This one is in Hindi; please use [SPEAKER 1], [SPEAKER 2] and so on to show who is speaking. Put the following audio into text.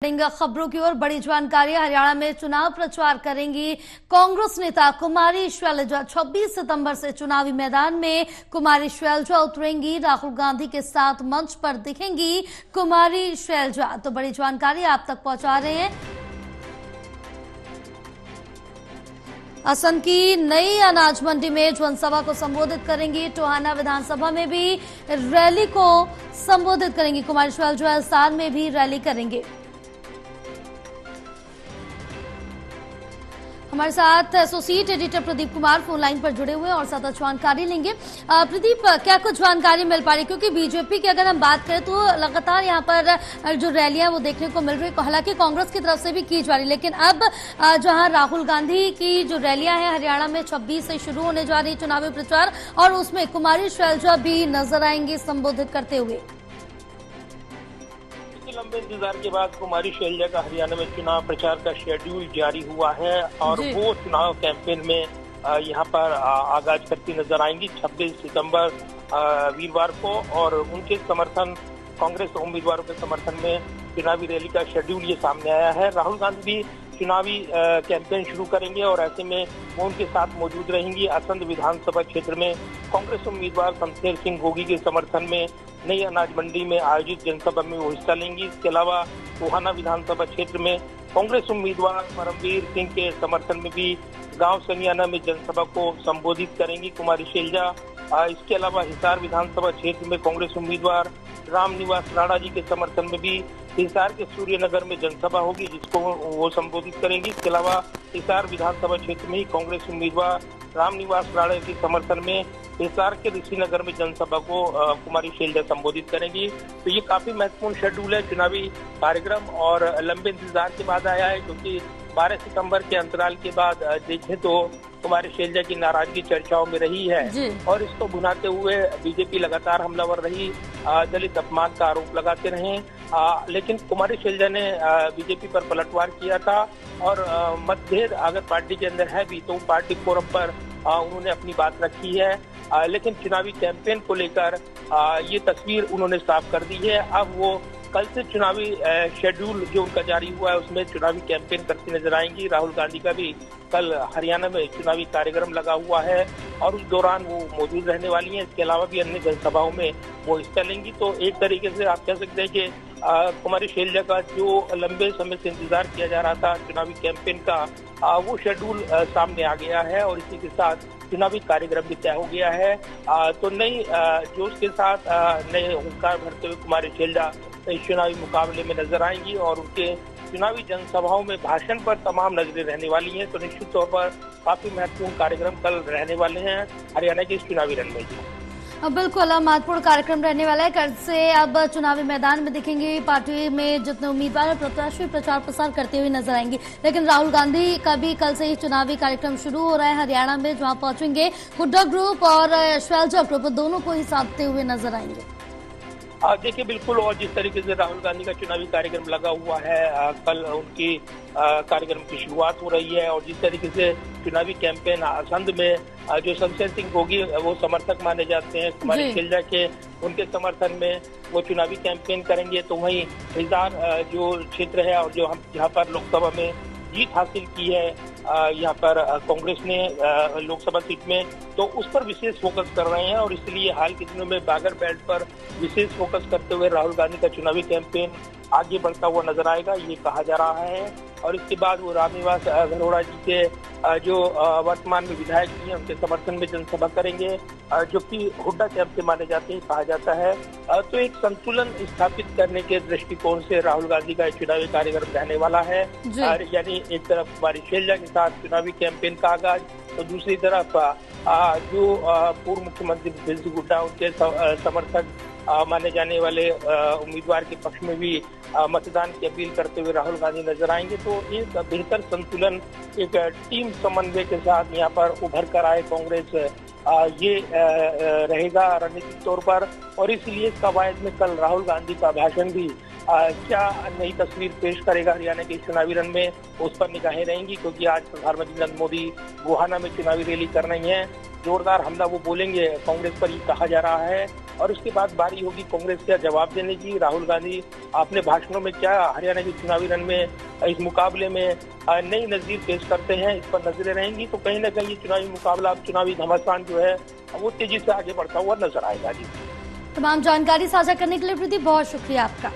[SPEAKER 1] खबरों की ओर बड़ी जानकारी। हरियाणा में चुनाव प्रचार करेंगी कांग्रेस नेता कुमारी शैलजा। 26 सितंबर से चुनावी मैदान में कुमारी शैलजा उतरेंगी। राहुल गांधी के साथ मंच पर दिखेंगी कुमारी शैलजा। तो बड़ी जानकारी आप तक पहुंचा रहे हैं। असम की नई अनाज मंडी में जनसभा को संबोधित करेंगी। टोहाना विधानसभा में भी रैली को संबोधित करेंगी कुमारी शैलजा। इल्सार में भी रैली करेंगे। हमारे साथ associate editor Pradeep Kumar phone line पर जुड़े हुए और ज्यादा जानकारी लेंगे। प्रदीप, क्या कुछ जानकारी मिल पा रही, क्योंकि बीजेपी की अगर हम बात करें तो लगातार यहाँ पर जो रैलियां वो देखने को मिल रही है, हालांकि कांग्रेस की तरफ से भी की जा रही, लेकिन अब जहां राहुल गांधी की जो रैलियां हैं हरियाणा में 26 से शुरू होने जा रही चुनावी प्रचार, और उसमें कुमारी शैलजा भी नजर आएंगी संबोधित करते हुए।
[SPEAKER 2] लंबे इंतजार के बाद कुमारी शैलजा का हरियाणा में चुनाव प्रचार का शेड्यूल जारी हुआ है और वो चुनाव कैंपेन में यहाँ पर आगाज करती नजर आएंगी 26 सितंबर वीरवार को। और उनके समर्थन कांग्रेस उम्मीदवारों के समर्थन में चुनावी रैली का शेड्यूल ये सामने आया है। राहुल गांधी भी चुनावी कैंपेन शुरू करेंगे और ऐसे में वो उनके साथ मौजूद रहेंगी। असंध विधानसभा क्षेत्र में कांग्रेस उम्मीदवार शमशेर सिंह गोगी के समर्थन में नई अनाज मंडी में आयोजित जनसभा में वो हिस्सा लेंगी। इसके अलावा टोहाना विधानसभा क्षेत्र में कांग्रेस उम्मीदवार परमवीर सिंह के समर्थन में भी गांव सनियाना में जनसभा को संबोधित करेंगी कुमारी शैलजा। इसके अलावा हिसार विधानसभा क्षेत्र में कांग्रेस उम्मीदवार रामनिवास राणा जी के समर्थन में भी हिसार के सूर्यनगर में जनसभा होगी, जिसको वो संबोधित करेंगी। इसके अलावा हिसार विधानसभा क्षेत्र में ही कांग्रेस उम्मीदवार रामनिवास राणा के समर्थन में हिसार के ऋषिनगर में जनसभा को कुमारी शैलजा संबोधित करेंगी। तो ये काफी महत्वपूर्ण शेड्यूल है चुनावी कार्यक्रम और लंबे इंतजार के बाद आया है, क्योंकि 12 सितंबर के अंतराल के बाद देखें तो कुमारी शैलजा की नाराजगी चर्चाओं में रही है और इसको भुनाते हुए बीजेपी लगातार हमलावर रही, दलित अपमान का आरोप लगाते रहे। लेकिन कुमारी शैलजा ने बीजेपी पर पलटवार किया था और मतभेद अगर पार्टी के अंदर है भी तो पार्टी फोरम पर उन्होंने अपनी बात रखी है। लेकिन चुनावी कैंपेन को लेकर ये तस्वीर उन्होंने साफ कर दी है। अब वो कल से चुनावी शेड्यूल जो उनका जारी हुआ है उसमें चुनावी कैंपेन करती नजर आएंगी। राहुल गांधी का भी कल हरियाणा में चुनावी कार्यक्रम लगा हुआ है और उस दौरान वो मौजूद रहने वाली हैं। इसके अलावा भी अन्य जनसभाओं में वो हिस्सा लेंगी। तो एक तरीके से आप कह सकते हैं कि कुमारी शैलजा का जो लंबे समय से इंतजार किया जा रहा था चुनावी कैंपेन का, वो शेड्यूल सामने आ गया है और इसी के साथ चुनावी कार्यक्रम भी तय हो गया है। तो नई जोश के साथ नए हुंकार भरते हुए कुमारी शैलजा इस चुनावी मुकाबले में नजर आएंगी और उनके चुनावी जनसभाओं में भाषण पर तमाम नजरें रहने वाली हैं। तो निश्चित तौर पर काफी महत्वपूर्ण कार्यक्रम कल रहने वाले हैं हरियाणा के इस चुनावी रण में।
[SPEAKER 1] बिल्कुल महत्वपूर्ण कार्यक्रम रहने वाला है। कल से अब चुनावी मैदान में दिखेंगे, पार्टी में जितने उम्मीदवार प्रत्याशी प्रचार प्रसार करते हुए नजर आएंगे। लेकिन राहुल गांधी का भी कल से ही चुनावी कार्यक्रम शुरू हो रहा है हरियाणा में, जहां पहुंचेंगे हुड्डा ग्रुप और शैलजा ग्रुप, दोनों को ही साधते हुए नजर आएंगे।
[SPEAKER 2] देखिए बिल्कुल, और जिस तरीके से राहुल गांधी का चुनावी कार्यक्रम लगा हुआ है, कल उनकी कार्यक्रम की शुरुआत हो रही है और जिस तरीके से चुनावी कैंपेन असंध में जो शमशेर सिंह गोगी वो समर्थक माने जाते हैं कुमारी शैलजा के, उनके समर्थन में वो चुनावी कैंपेन करेंगे। तो वहीं हिसार जो क्षेत्र है और जो हम जहाँ पर लोकसभा में जीत हासिल की है यहाँ पर कांग्रेस ने लोकसभा सीट में, तो उस पर विशेष फोकस कर रहे हैं और इसलिए हाल के दिनों में बागर बेल्ट पर विशेष फोकस करते हुए राहुल गांधी का चुनावी कैंपेन आगे बढ़ता हुआ नजर आएगा, ये कहा जा रहा है। और इसके बाद वो रामनिवास गरोड़ा जी के जो वर्तमान में विधायक हैं उनके समर्थन में जनसभा करेंगे, जो कि हुड्डा कैंप से माने जाते हैं, कहा जाता है। तो एक संतुलन स्थापित करने के दृष्टिकोण से राहुल गांधी का चुनावी कार्यक्रम रहने वाला है। यानी एक तरफ कुमारी शैलजा के साथ चुनावी कैंपेन का आगाज, तो दूसरी तरफ जो पूर्व मुख्यमंत्री भूपेश सिंह हुड्डा उनके समर्थक माने जाने वाले उम्मीदवार के पक्ष में भी मतदान की अपील करते हुए राहुल गांधी नजर आएंगे। तो एक बेहतर संतुलन, एक टीम समन्वय के साथ यहाँ पर उभर कर आए कांग्रेस, ये रहेगा रणनीतिक तौर पर। और इसलिए कवायद में कल राहुल गांधी का भाषण भी क्या नई तस्वीर पेश करेगा हरियाणा के चुनावी रण में, उस पर निगाहें रहेंगी, क्योंकि आज प्रधानमंत्री नरेंद्र मोदी गोहाना में चुनावी रैली कर रही हैं। जोरदार हमला वो बोलेंगे कांग्रेस पर, ये कहा जा रहा है। और उसके बाद बारी होगी कांग्रेस का जवाब देने की। राहुल गांधी अपने भाषणों में क्या हरियाणा के चुनावी रण में इस मुकाबले में नई नजीर पेश करते हैं, इस पर नजरें रहेंगी। तो कहीं ना कहीं ये चुनावी मुकाबला, चुनावी घमासान जो है वो तेजी से आगे बढ़ता हुआ नजर आएगा। जी,
[SPEAKER 1] तमाम जानकारी साझा करने के लिए प्रदीप बहुत शुक्रिया आपका।